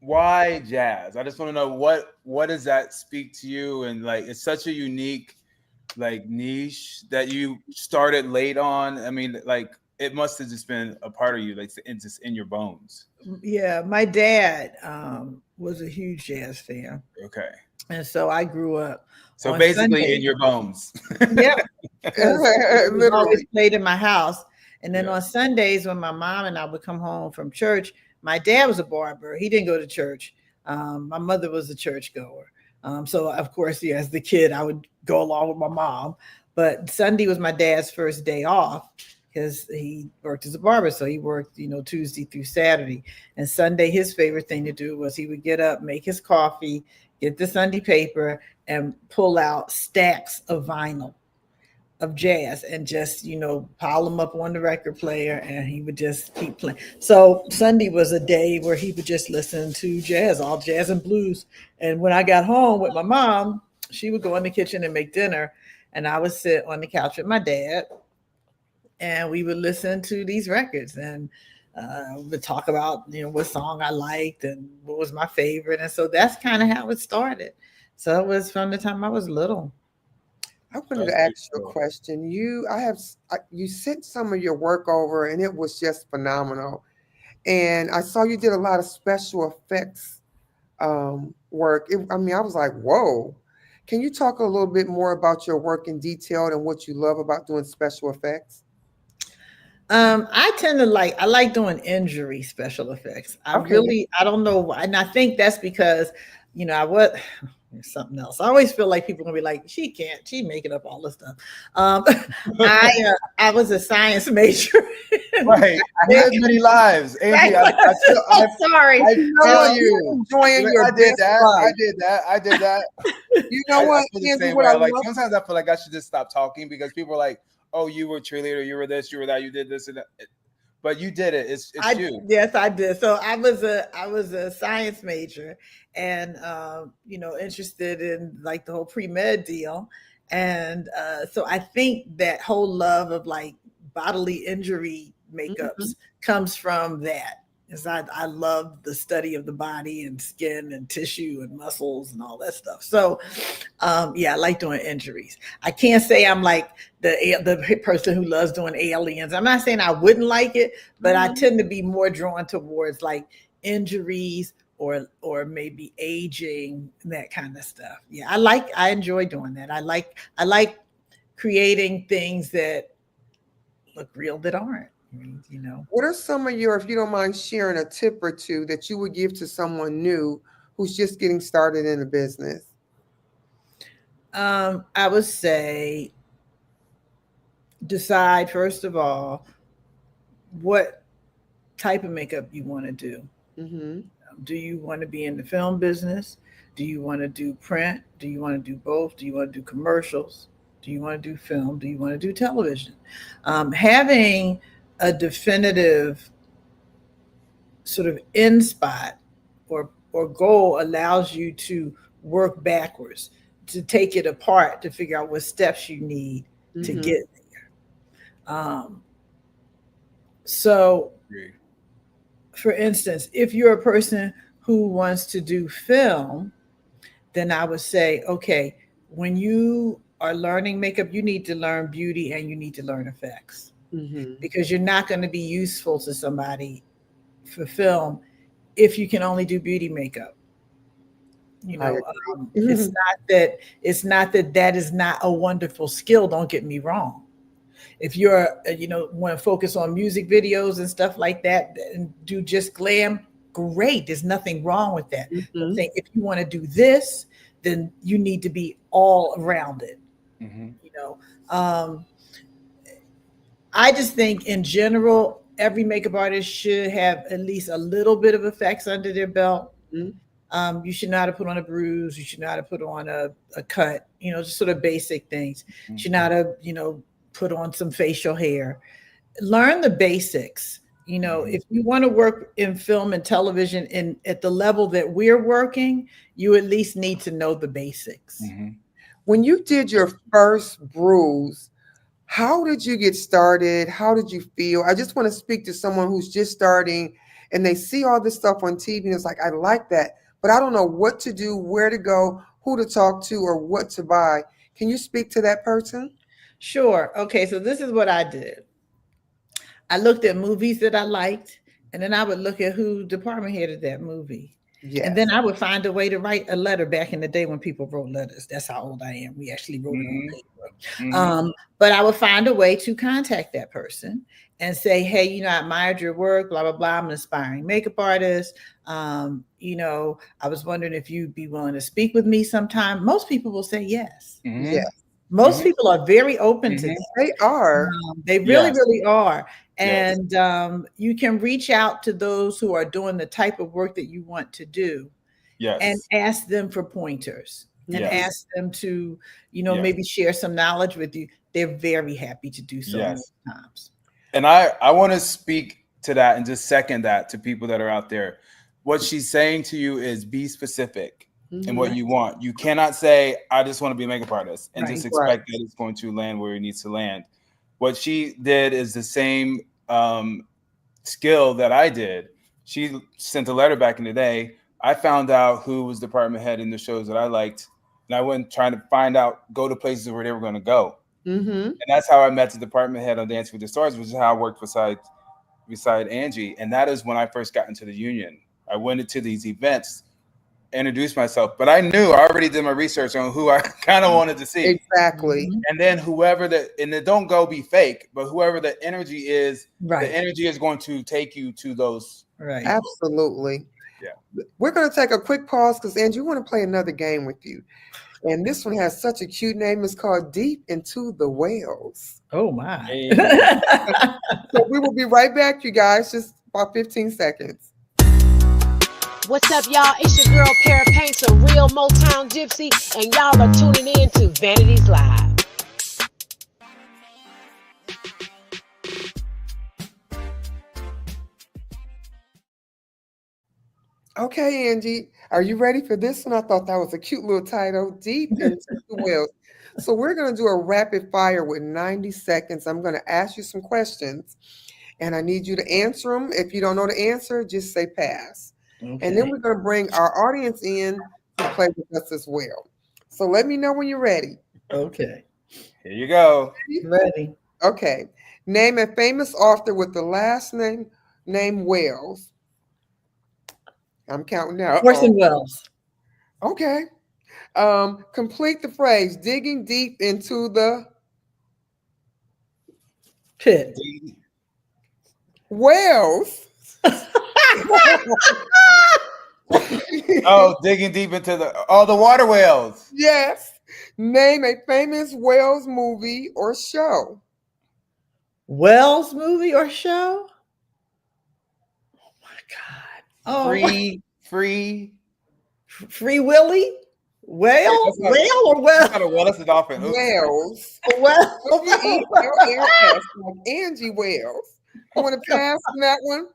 Why jazz? I just want to know what does that speak to you? And like, it's such a unique like niche that you started late on. I mean, like, it must have just been a part of you, like it's just in your bones. Yeah, my dad was a huge jazz fan. Okay. And so I grew up. So on basically Sundays. in your bones. Yeah. It was always Literally. played in my house. And then Yeah. on Sundays, when my mom and I would come home from church, my dad was a barber. He didn't go to church. My mother was a churchgoer. So of course, yeah, as the kid, I would go along with my mom. But Sunday was my dad's first day off because he worked as a barber. So he worked, Tuesday through Saturday. And Sunday, his favorite thing to do was he would get up, make his coffee, get the Sunday paper, and pull out stacks of vinyl of jazz and just, pile them up on the record player, and he would just keep playing. So Sunday was a day where he would just listen to jazz, all jazz and blues. And when I got home with my mom, she would go in the kitchen and make dinner, and I would sit on the couch with my dad, and we would listen to these records, and would talk about, what song I liked and what was my favorite. And so that's kind of how it started. So it was from the time I was little. I wanted to ask you a question. You sent some of your work over, and it was just phenomenal. And I saw you did a lot of special effects work. I was like, whoa. Can you talk a little bit more about your work in detail and what you love about doing special effects? I like doing injury special effects. I don't know why. And I think that's because, something else. I always feel like people are gonna be like, she making up all this stuff. I was a science major. Right. I had many lives. Angie, I'm sorry. I know you enjoying your I did that. You know what? I feel the same way. Sometimes I feel like I should just stop talking because people are like, oh, you were a cheerleader, you were this, you were that, you did this and that. But you did it. It's you. Yes, I did. So I was a science major, and interested in like the whole pre-med deal. And so I think that whole love of like bodily injury makeups comes from that. Because I love the study of the body and skin and tissue and muscles and all that stuff. So I like doing injuries. I can't say I'm like the person who loves doing aliens. I'm not saying I wouldn't like it, but I tend to be more drawn towards like injuries or maybe aging and that kind of stuff. Yeah, I enjoy doing that. I like creating things that look real that aren't. What are some of your, if you don't mind sharing a tip or two that you would give to someone new who's just getting started in the business? I would say decide, first of all, what type of makeup you want to do. Mm-hmm. Do you want to be in the film business? Do you want to do print? Do you want to do both? Do you want to do commercials? Do you want to do film? Do you want to do television? Having a definitive sort of end spot or goal allows you to work backwards, to take it apart, to figure out what steps you need to get there. So, for instance, if you're a person who wants to do film, then I would say, okay, when you are learning makeup, you need to learn beauty and you need to learn effects. Because you're not going to be useful to somebody for film if you can only do beauty makeup. It's not that is not a wonderful skill. Don't get me wrong. If you're, want to focus on music videos and stuff like that and do just glam, great. There's nothing wrong with that. I'm saying if you want to do this, then you need to be all around it. I just think in general, every makeup artist should have at least a little bit of effects under their belt. You should know how to put on a bruise. You should know how to put on a cut, just sort of basic things. You should know how to, put on some facial hair. Learn the basics. If you want to work in film and television at the level that we're working, you at least need to know the basics. When you did your first bruise, How did you get started? How did you feel? I just want to speak to someone who's just starting and they see all this stuff on TV and it's like, I like that, but I don't know what to do, where to go, who to talk to, or what to buy. Can you speak to that person? Sure. Okay, so this is what I did. I looked at movies that I liked, and then I would look at who department head of that movie. And then Yes. I would find a way to write a letter back in the day when people wrote letters. That's how old I am. We actually wrote it on paper. But I would find a way to contact that person and say, hey, you know, I admired your work, blah, blah, blah. I'm an aspiring makeup artist. You know, I was wondering if you'd be willing to speak with me sometime. Most people will say yes. Yes. Most people are very open to that. They are. They really, Yes. really are. Yes. And you can reach out to those who are doing the type of work that you want to do Yes. and ask them for pointers and Yes. ask them to, you know, Yes. maybe share some knowledge with you. They're very happy to do so Yes. most times. And I want to speak to that and just second that to people that are out there. What she's saying to you is be specific in what you want. You cannot say, I just want to be a makeup artist and just expect that it's going to land where it needs to land. What she did is the same skill that I did. She sent a letter back in the day. I found out who was department head in the shows that I liked. And I went trying to find out, go to places where they were going to go. And that's how I met the department head on Dancing with the Stars, which is how I worked beside Angie. And that is when I first got into the union. I went into these events, introduced myself, but I already did my research on who I kind of wanted to see. Exactly. And then and it don't go be fake, but whoever the energy is, the energy is going to take you to those. Right. Absolutely. Yeah. We're going to take a quick pause because Angie, we want to play another game with you. And this one has such a cute name. It's called Deep Into the Whales. Oh, my. Hey. So we will be right back, you guys, just about 15 seconds. What's up, y'all? It's your girl, Para Paints, a real Motown gypsy, and y'all are tuning in to Vanities Live. Okay, Angie, are you ready for this one? I thought that was a cute little title, Deep Into the Whales. So we're going to do a rapid fire with 90 seconds. I'm going to ask you some questions, and I need you to answer them. If you don't know the answer, just say pass. Okay. And then we're going to bring our audience in to play with us as well. So let me know when you're ready. Okay. Here you go. Ready. Okay. Name a famous author with the last name Wells. I'm counting now. Orson Welles. Okay. Complete the phrase, digging deep into the pit. Whales. Oh, digging deep into the water whales. Yes. Name a famous Whales movie or show. Wells movie or show? Oh my God. Oh, Free Willy? Whale? Whale or whale? Not a whale, that's a dolphin. Whales. Well, WELLS, like Angie Wells. You want to pass on that one?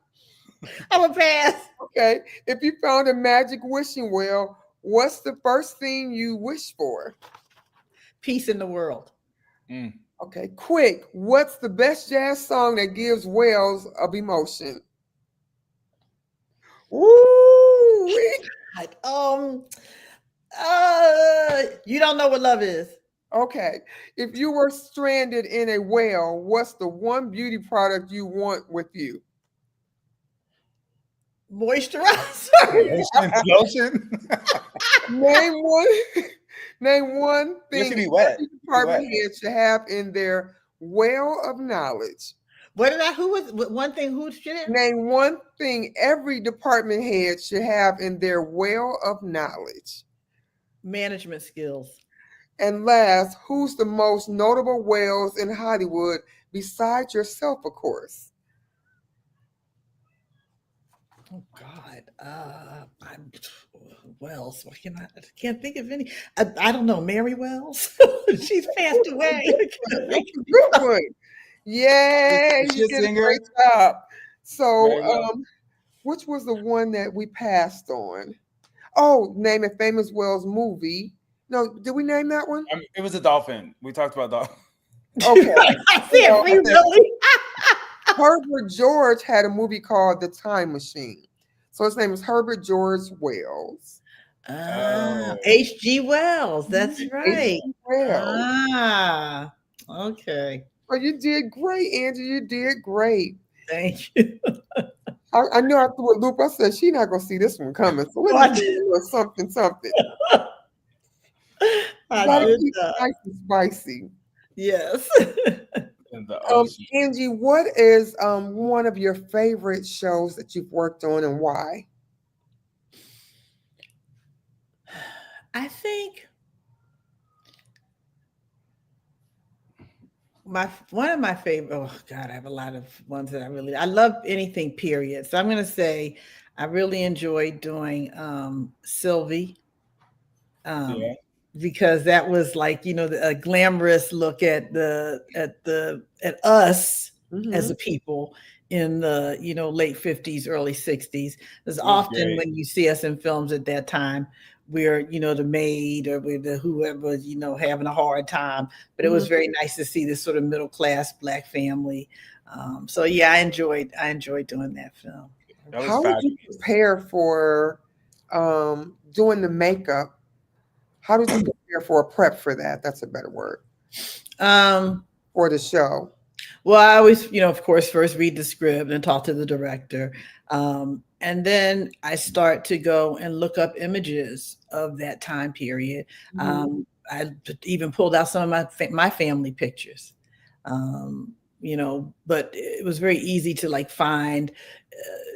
I'm a pass. Okay. If you found a magic wishing well, what's the first thing you wish for? Peace in the world. Okay. Quick. What's the best jazz song that gives whales of emotion? Ooh. You don't know what love is. Okay. If you were stranded in a whale, what's the one beauty product you want with you? Moisturizer. Lotion. Name one thing It should be wet. every department head should have in their well of knowledge. Who was one thing who should have? Name one thing every department head should have in their well of knowledge. Management skills. And last, who's the most notable whales in Hollywood besides yourself, of course? Oh God. Wells. I can't think of any. I don't know. Mary Wells. She's passed away. Good one. Yay. You did a great job. So which was the one that we passed on? Oh, name a famous Wells movie. No, did we name that one? It was a dolphin. We talked about dolphin. Okay. I said Free Willy. Herbert George had a movie called The Time Machine. So his name is Herbert George Wells. H.G. Wells. That's right. H.G. Wells. Okay. Well, you did great, Angie. You did great. Thank you. I knew I threw a loop. I said, she's not going to see this one coming. So let me do a little something, something. I Gotta did keep that. nice and spicy. Yes. Angie, what is one of your favorite shows that you've worked on and why? I think one of my favorite, oh God, I have a lot of ones that I love anything period. So I'm going to say I really enjoyed doing Sylvie. Because that was like, a glamorous look at us as a people in the, late 50s, early 60s. Because often when you see us in films at that time, we're, the maid or we're the whoever, having a hard time. But it was very nice to see this sort of middle-class Black family. So yeah, I enjoyed doing that film. How did you prepare for doing the makeup? How did you prepare for a prep for that? That's a better word. For the show. Well, I always, of course, first read the script and talk to the director. And then I start to go and look up images of that time period. I even pulled out some of my family pictures. But it was very easy to like find.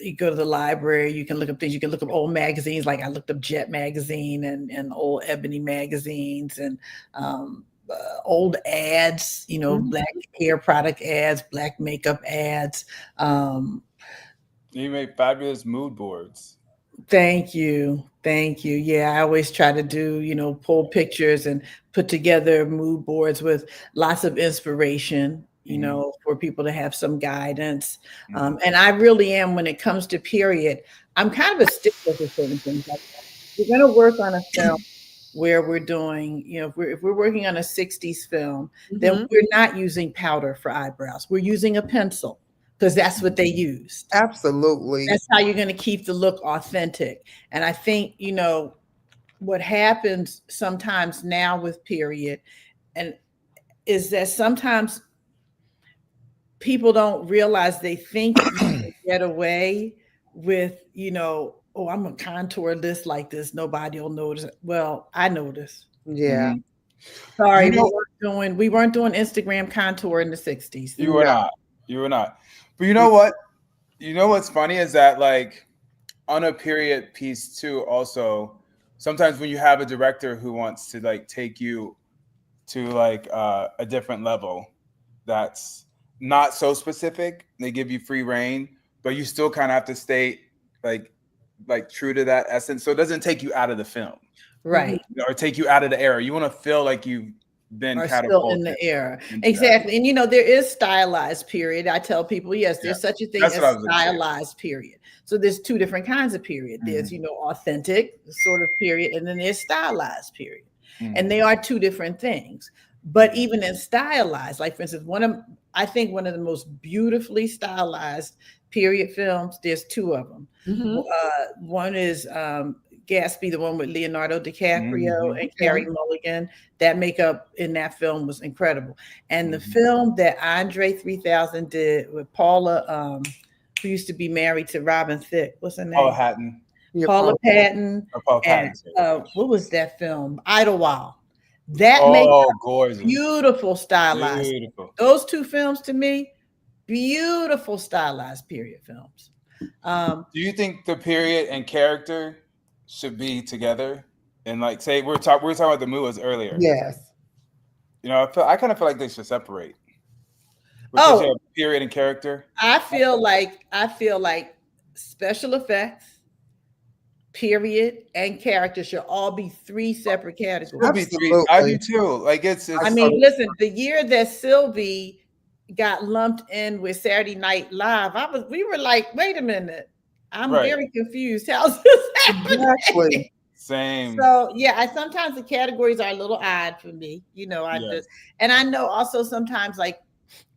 You go to the library, you can look up things. You can look up old magazines, like I looked up Jet magazine and old Ebony magazines and old ads. Black hair product ads, Black makeup ads. You make fabulous mood boards. Thank you. Yeah, I always try to do, pull pictures and put together mood boards with lots of inspiration, for people to have some guidance. And I really am, when it comes to period, I'm kind of a stickler for certain things. Like we're going to work on a film where we're doing, if we're working on a 60s film, then we're not using powder for eyebrows. We're using a pencil. Because that's what they used. Absolutely. That's how you're going to keep the look authentic. And I think, what happens sometimes now with period and is that sometimes people don't realize they think you can get away with, oh, I'm going to contour this like this. Nobody will notice. Well, I notice. Yeah. Sorry, we weren't doing Instagram contour in the 60s. You were not. But you know what? What's funny is that like on a period piece too, also, sometimes when you have a director who wants to like take you to like a different level that's not so specific, they give you free reign, but you still kind of have to stay like true to that essence. So it doesn't take you out of the film. Right. Or take you out of the era. You want to feel like you've been are catapulted still in the era. Exactly. And there is stylized period. I tell people, yes, there's such a thing as stylized period. So there's two different kinds of period. There's, authentic sort of period, and then there's stylized period. And they are two different things. But even in stylized, like for instance, I think one of the most beautifully stylized period films, there's two of them. One is Gatsby, the one with Leonardo DiCaprio and Carey Mulligan. That makeup in that film was incredible. And the film that Andre 3000 did with Paula, who used to be married to Robin Thicke, what's her name? Paula Patton. Paula Patton. And what was that film? Idlewild. That makeup, gorgeous. Beautiful stylized. Beautiful. Those two films to me, beautiful stylized period films. Do you think the period and character should be together? And like, say we were talking about the movies earlier. Yes. I kind of feel like they should separate. Period and character. I feel like special effects, period, and character should all be three separate categories. I do too. Like it's I mean, listen, the year that Sylvie got lumped in with Saturday Night Live, we were like, wait a minute. I'm very confused. How's this happening? Exactly. Same. So yeah, sometimes the categories are a little odd for me. Yes. And I know also sometimes I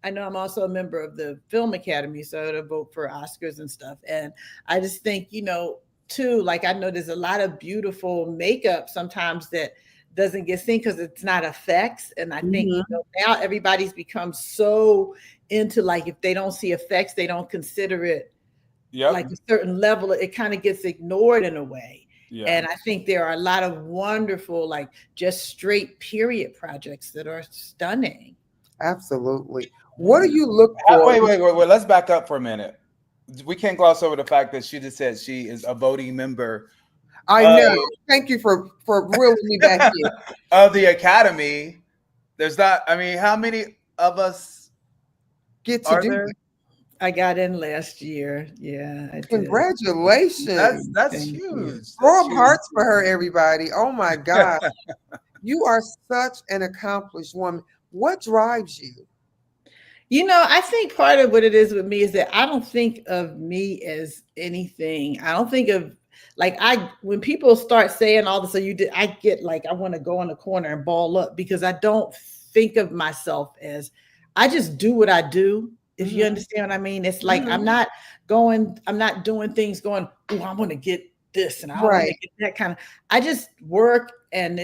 know I'm also a member of the Film Academy, so to vote for Oscars and stuff. And I just think, too, like I know there's a lot of beautiful makeup sometimes that doesn't get seen because it's not effects. And I think now everybody's become so into like if they don't see effects, they don't consider it like a certain level. It kind of gets ignored in a way. Yeah. And I think there are a lot of wonderful, like just straight period projects that are stunning. Absolutely. What do you look for? Wait. Let's back up for a minute. We can't gloss over the fact that she just said she is a voting member. I know. Thank you for reeling me back in. Of the Academy. There's not, I mean, how many of us get to do it? I got in last year. Yeah, I did. Congratulations. That's huge. Throw up hearts for her, everybody. Oh my God. You are such an accomplished woman. What drives you? I think part of what it is with me is that I don't think of me as anything. I don't think of when people start saying all this, so you did, I get like, I want to go in the corner and ball up because I don't think of myself as, I just do what I do. If you understand what I mean, it's like, I'm not doing things going, oh, I want to get this and I want to get that kind of, I just work and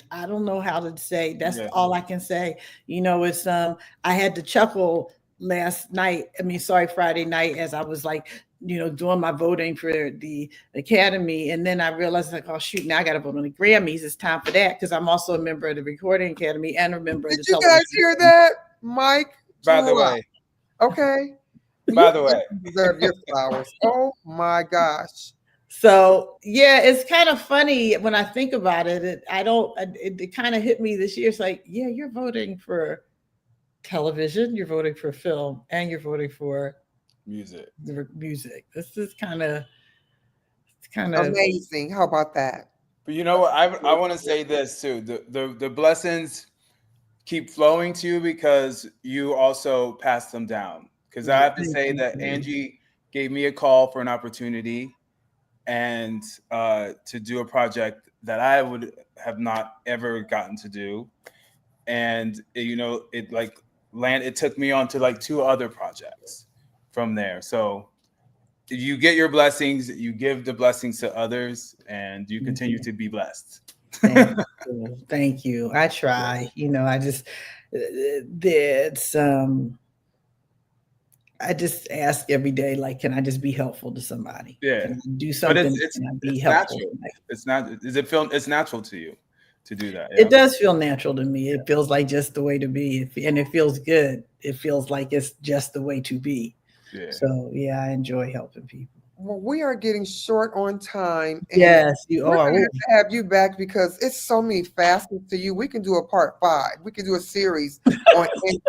I don't know how to say, that's all I can say. It's, I had to chuckle Friday night as I was like, doing my voting for the Academy. And then I realized like, oh shoot, now I got to vote on the Grammys. It's time for that. Cause I'm also a member of the Recording Academy and a member of the Television. Did you guys hear that, Mike? By the way. Okay. By the way. You deserve your flowers. Oh my gosh. So yeah, it's kind of funny when I think about it. It kind of hit me this year. It's like, yeah, you're voting for television, you're voting for film, and you're voting for music. This is kind of amazing. How about that? But you know what? I want to say this too. The blessings keep flowing to you because you also pass them down. Because I have to say that Angie gave me a call for an opportunity and to do a project that I would have not ever gotten to do. And it took me on to like 2 other projects from there. So you get your blessings, you give the blessings to others, and you continue to be blessed. Thank you. I try, I just ask every day, like, can I just be helpful to somebody? Yeah. Can I do something? Can I be helpful? Natural. It's natural to you to do that. Yeah? It does feel natural to me. It feels like just the way to be. And it feels good. It feels like it's just the way to be. Yeah. So yeah, I enjoy helping people. Well, we are getting short on time. And yes, you are. We're going to have you back because it's so many facets to you. We can do a part 5. We can do a series on Angie.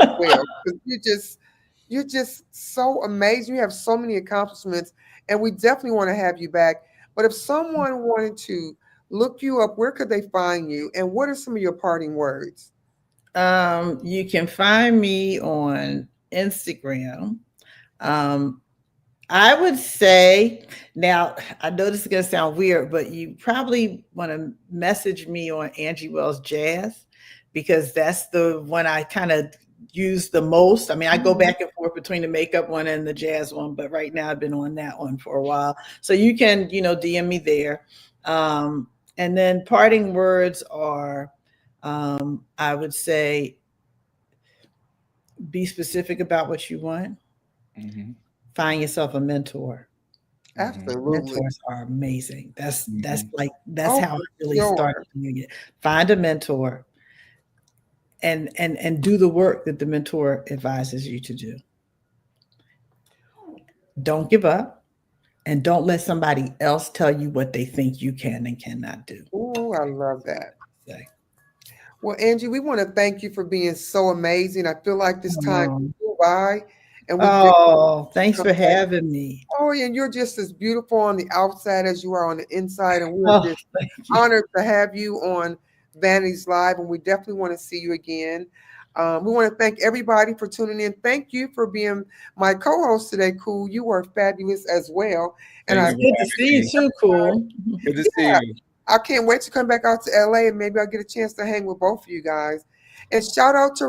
You're just so amazing. You have so many accomplishments, and we definitely want to have you back. But if someone wanted to look you up, where could they find you? And what are some of your parting words? You can find me on Instagram. I would say, now I know this is going to sound weird, but you probably want to message me on Angie Wells Jazz because that's the one I kind of use the most. I mean, I go back and forth between the makeup one and the jazz one, but right now I've been on that one for a while. So you can, DM me there. And then parting words are, I would say, be specific about what you want. Mm-hmm. Find yourself a mentor. Absolutely. Mentors are amazing. That's how it really started. Find a mentor and do the work that the mentor advises you to do. Don't give up and don't let somebody else tell you what they think you can and cannot do. Oh, I love that. Okay. Well, Angie, we want to thank you for being so amazing. I feel like this time flew by. And thanks for having me. Oh, and you're just as beautiful on the outside as you are on the inside. And we're just honored to have you on Vanity's Live. And we definitely want to see you again. We want to thank everybody for tuning in. Thank you for being my co-host today, Cool. You are fabulous as well. And good to see you too, Cool. Good to see you. I can't wait to come back out to LA and maybe I'll get a chance to hang with both of you guys. And shout out to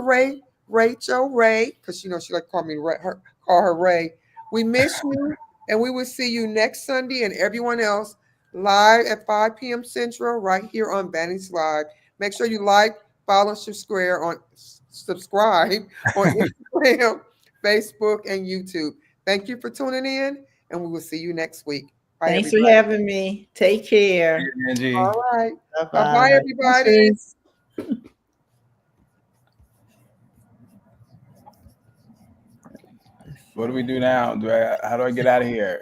Rachel Ray, because she like to call me call her Ray. We miss you, and we will see you next Sunday and everyone else live at 5 p.m. Central right here on Vanity Live. Make sure you like, follow, subscribe on Instagram, Facebook, and YouTube. Thank you for tuning in, and we will see you next week. Bye, Thanks everybody. for having me. Take care. Angie. All right. Bye-bye. Bye-bye, everybody. What do we do now? How do I get out of here?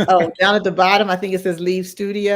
Oh, down at the bottom, I think it says leave studio.